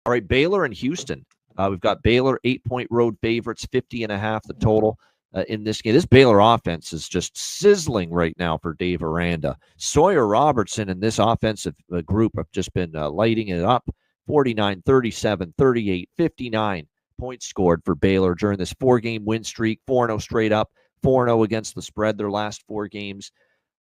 All right, Baylor and Houston. We've got Baylor 8-point road favorites, 50.5 the total in this game. This Baylor offense is just sizzling right now for Dave Aranda. Sawyer Robertson and this offensive group have just been lighting it up. 49, 37, 38, 59 points scored for Baylor during this 4-game win streak, 4-0 straight up, 4-0 against the spread their last 4 games.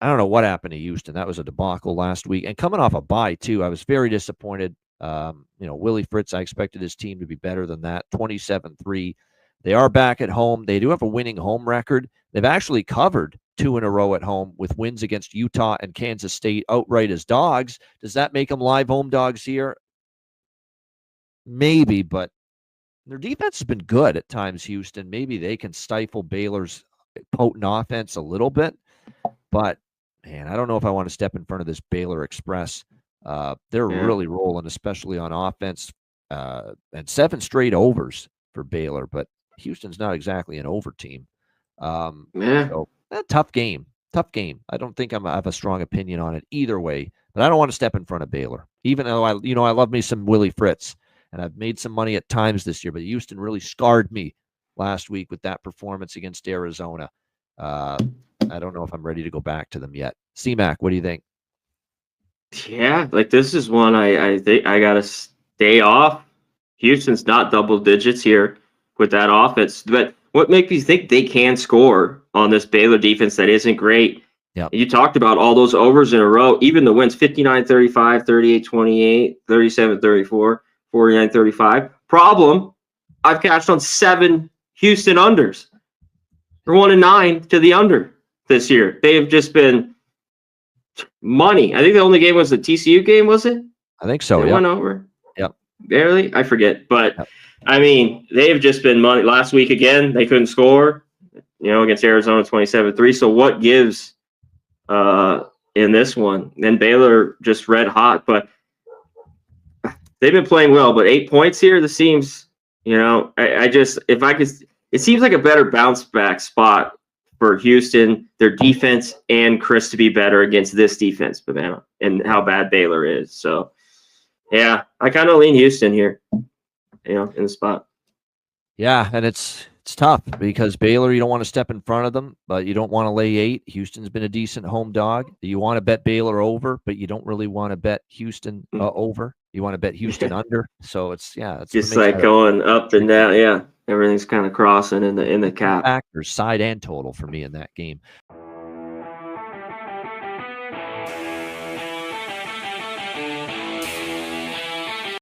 I don't know what happened to Houston. That was a debacle last week. And coming off a bye, too, I was very disappointed. Willie Fritz, I expected his team to be better than that, 27-3. They are back at home. They do have a winning home record. They've actually covered 2 in a row at home with wins against Utah and Kansas State outright as dogs. Does that make them live home dogs here? Maybe, but their defense has been good at times, Houston. Maybe they can stifle Baylor's potent offense a little bit. But, man, I don't know if I want to step in front of this Baylor Express. They're really rolling, especially on offense, and 7 straight overs for Baylor. But Houston's not exactly an over team. So, tough game. I don't think I have a strong opinion on it either way. But I don't want to step in front of Baylor, even though I love me some Willie Fritz. And I've made some money at times this year, but Houston really scarred me last week with that performance against Arizona. I don't know if I'm ready to go back to them yet. C-Mac, what do you think? Yeah, this is one I think I got to stay off. Houston's not double digits here with that offense. But what makes me think they can score on this Baylor defense that isn't great? Yeah. You talked about all those overs in a row, even the wins 59-35, 38-28, 37-34. 49-35. Problem, I've cashed on 7 Houston unders. They're 1-9 to the under this year. They have just been money. I think the only game was the TCU game, was it? I think so, yeah. Went over? Yep. Barely? I forget. But, I mean, they've just been money. Last week, again, they couldn't score, against Arizona 27-3. So what gives in this one? Then Baylor just red hot, but they've been playing well, but 8 points here, this seems, it seems like a better bounce back spot for Houston, their defense, and Chris to be better against this defense, Banana, and how bad Baylor is. So, yeah, I kind of lean Houston here, in the spot. Yeah, and it's tough because Baylor, you don't want to step in front of them, but you don't want to lay 8. Houston's been a decent home dog. You want to bet Baylor over, but you don't really want to bet Houston over. You want to bet Houston under. So it's just like going up and down. Yeah, everything's kind of crossing in the cap. Factors, side and total for me in that game.